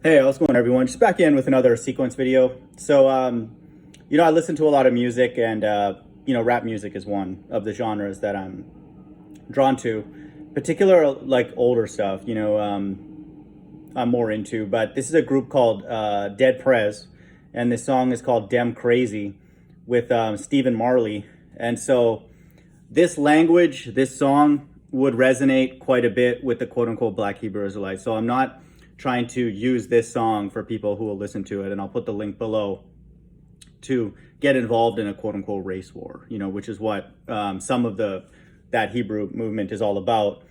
Hey, how's it going, everyone? Just back in with another sequence video. So, I listen to a lot of music, and rap music is one of the genres that I'm drawn to. Particular, like older stuff. I'm more into. But this is a group called Prez, and this song is called "Dem Crazy" with Stephen Marley. And so, this language, this song would resonate quite a bit with the quote unquote Black Hebrew Israelites. So I'm not trying to use this song for people who will listen to it, and I'll put the link below to get involved in a quote unquote race war, which is what some of that Hebrew movement is all about.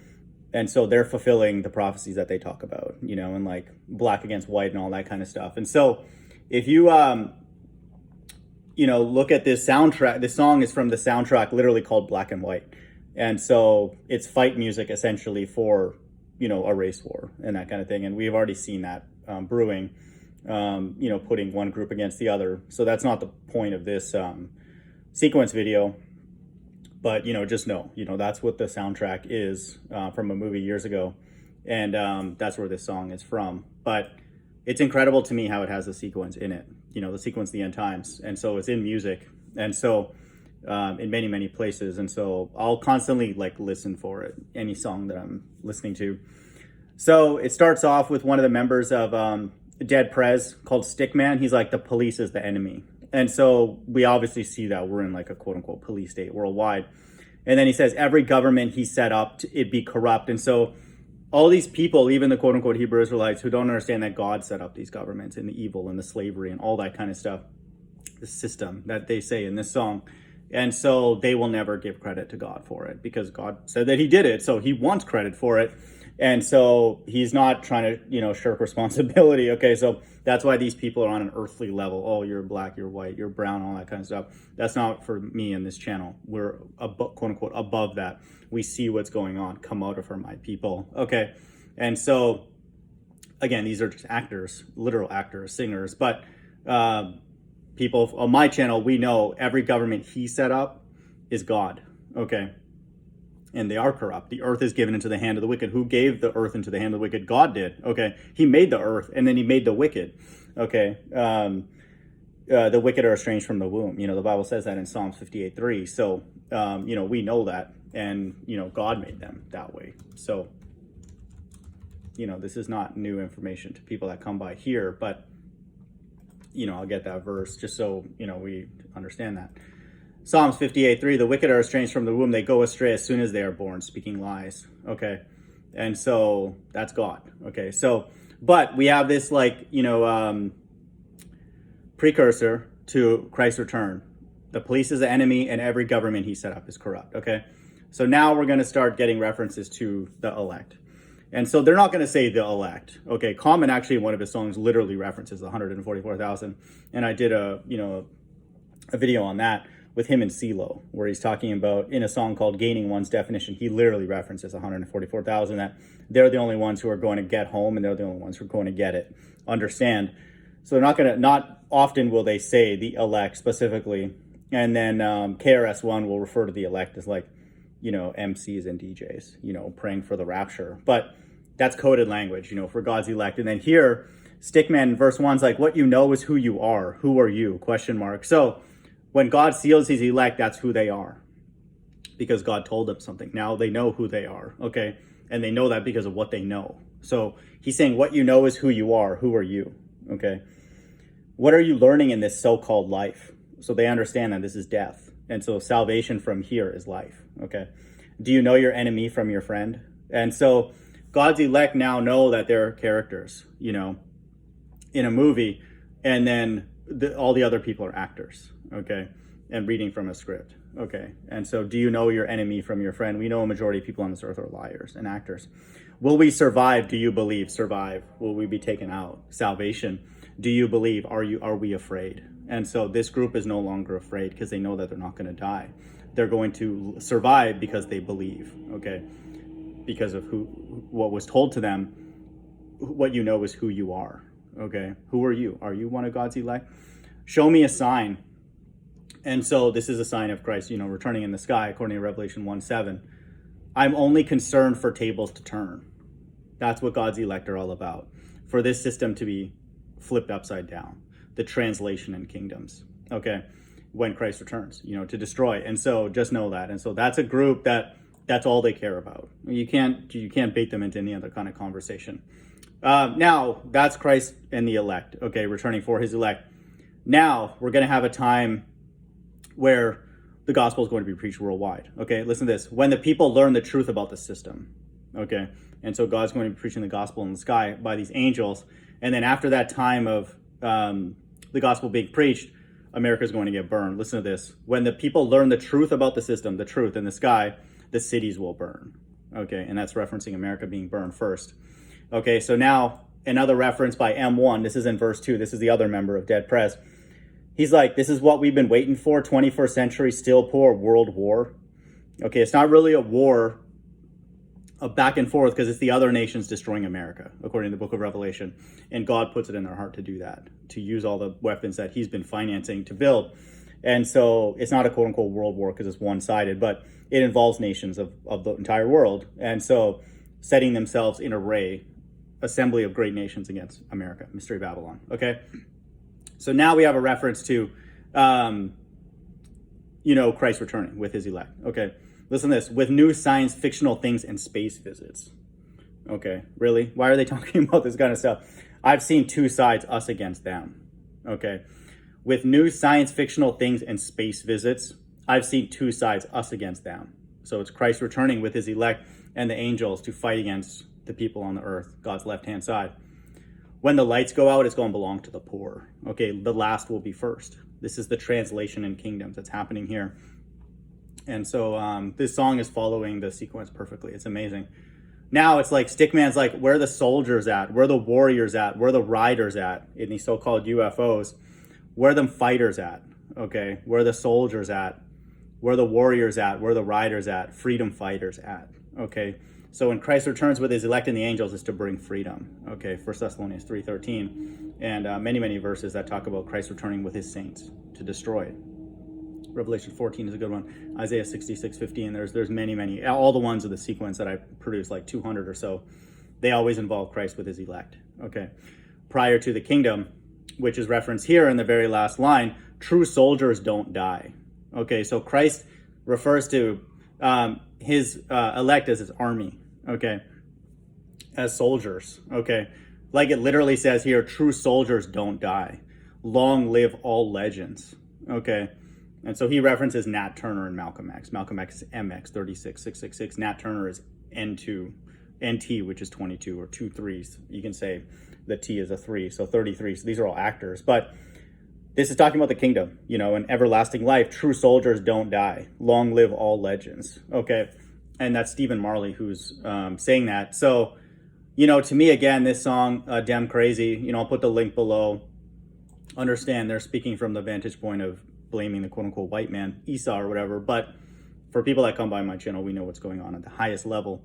And so they're fulfilling the prophecies that they talk about, and like black against white and all that kind of stuff. And so if you look at this soundtrack, this song is from the soundtrack literally called Black and White. And so it's fight music essentially for, a race war and that kind of thing. And we've already seen that brewing, putting one group against the other. So that's not the point of this sequence video. But, just know, that's what the soundtrack is from a movie years ago. And that's where this song is from. But it's incredible to me how it has a sequence in it, the sequence, the end times. And so it's in music. And so in many, many places. And so I'll constantly listen for it, any song that I'm listening to. So it starts off with one of the members of Prez called Stickman. He's like, the police is the enemy. And so we obviously see that we're in like a quote unquote police state worldwide. And then he says, every government he set up, it be corrupt. And so all these people, even the quote unquote Hebrew Israelites who don't understand that God set up these governments and the evil and the slavery and all that kind of stuff, the system that they say in this song. And so they will never give credit to God for it because God said that he did it. So he wants credit for it. And so he's not trying to, shirk responsibility. Okay, so that's why these people are on an earthly level. Oh, you're black, you're white, you're brown, all that kind of stuff. That's not for me in this channel. We're quote unquote above that. We see what's going on. Come out of her, my people. Okay, and so again, these are just actors, literal actors, singers. But people on my channel, we know every government he set up is God. Okay. And they are corrupt. The earth is given into the hand of the wicked. Who gave the earth into the hand of the wicked? God did. Okay. He made the earth and then he made the wicked. Okay. The wicked are estranged from the womb. The Bible says that in Psalms 58:3. So, we know that. And, God made them that way. So, this is not new information to people that come by here. But, I'll get that verse just so, we understand that. Psalms 58:3, the wicked are estranged from the womb. They go astray as soon as they are born, speaking lies. Okay. And so that's God. Okay. So, but we have this precursor to Christ's return. The police is the enemy and every government he set up is corrupt. Okay. So now we're going to start getting references to the elect. And so they're not going to say the elect. Okay. Common actually in one of his songs literally references 144,000. And I did a video on that with him and CeeLo, where he's talking about in a song called Gaining One's Definition, he literally references 144,000, that they're the only ones who are going to get home and they're the only ones who are going to get it. Understand? So they're not often will they say the elect specifically. And then KRS-One will refer to the elect as MCs and DJs, praying for the rapture. But that's coded language, for God's elect. And then here, Stickman in verse 1 is like, what you know is who you are. Who are you? ? So when God seals his elect, that's who they are. Because God told them something. Now they know who they are. Okay. And they know that because of what they know. So he's saying what you know is who you are. Who are you? Okay. What are you learning in this so-called life? So they understand that this is death. And so salvation from here is life. Okay. Do you know your enemy from your friend? And so God's elect now know that they're characters, in a movie. And then all the other people are actors. Okay. And reading from a script. Okay. And so do you know your enemy from your friend? We know a majority of people on this earth are liars and actors. Will we survive? Do you believe? Survive. Will we be taken out? Salvation. Do you believe? Are we afraid? And so this group is no longer afraid because they know that they're not going to die. They're going to survive because they believe. Okay. Because of what was told to them. What you know is who you are. Okay. Who are you? Are you one of God's elect? Show me a sign. And so this is a sign of Christ, returning in the sky, according to Revelation 1:7. I'm only concerned for tables to turn. That's what God's elect are all about. For this system to be flipped upside down, the translation in kingdoms, okay, when Christ returns, to destroy. And so just know that. And so that's a group that's all they care about. You can't bait them into any other kind of conversation. Now that's Christ and the elect, okay, returning for his elect. Now we're going to have a time where the gospel is going to be preached worldwide. Okay, listen to this. When the people learn the truth about the system, okay, and so God's going to be preaching the gospel in the sky by these angels. And then after that time of the gospel being preached, America is going to get burned. Listen to this. When the people learn the truth about the system, the truth in the sky, the cities will burn. Okay, and that's referencing America being burned first. Okay, so now another reference by M1. This is in verse 2. This is the other member of Dead Prez. He's like, this is what we've been waiting for, 21st century still poor world war. Okay, it's not really a war, a back and forth, because it's the other nations destroying America, according to the book of Revelation. And God puts it in their heart to do that, to use all the weapons that he's been financing to build. And so it's not a quote unquote world war because it's one-sided, but it involves nations of the entire world. And so setting themselves in array, assembly of great nations against America, Mystery Babylon. Okay. So now we have a reference to, Christ returning with his elect. Okay. Listen to this. With new science fictional things and space visits. Okay. Really? Why are they talking about this kind of stuff? I've seen two sides, us against them. Okay. With new science fictional things and space visits, I've seen two sides, us against them. So it's Christ returning with his elect and the angels to fight against the people on the earth, God's left-hand side. When the lights go out, it's going to belong to the poor. Okay, the last will be first. This is the translation in kingdoms that's happening here. And so this song is following the sequence perfectly. It's amazing. Now it's like Stickman's like, where are the soldiers at? Where are the warriors at? Where are the riders at in these so-called UFOs? Where are them fighters at? Okay, where are the soldiers at? Where are the warriors at? Where are the riders at? Freedom fighters at? Okay, so when Christ returns with his elect and the angels, is to bring freedom. Okay, 1 Thessalonians 3:13, and many verses that talk about Christ returning with his saints to destroy it. Revelation 14 is a good one. Isaiah 66:15. There's many. All the ones of the sequence that I produced, like 200 or so, they always involve Christ with his elect. Okay, prior to the kingdom, which is referenced here in the very last line, true soldiers don't die. Okay, so Christ refers to his elect as his army, okay, as soldiers, okay. Like it literally says here, true soldiers don't die. Long live all legends, okay. And so he references Nat Turner and Malcolm X. Malcolm X is MX 36666. Nat Turner is N2, NT, which is 22, or 2 3s. You can say the T is a 3, so 33. So these are all actors. But this is talking about the kingdom, and everlasting life. True soldiers don't die. Long live all legends. Okay. And that's Stephen Marley who's saying that. So, to me, again, this song, Dem Crazy, I'll put the link below. Understand they're speaking from the vantage point of blaming the quote unquote white man, Esau or whatever. But for people that come by my channel, we know what's going on at the highest level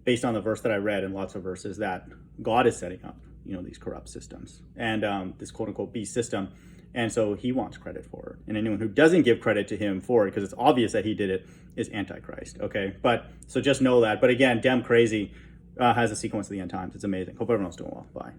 based on the verse that I read and lots of verses that God is setting up, these corrupt systems and this quote unquote beast system. And so he wants credit for it. And anyone who doesn't give credit to him for it, because it's obvious that he did it, is Antichrist. Okay. But so just know that. But again, Dem Crazy has a sequence of the end times. It's amazing. Hope everyone's doing well. Bye.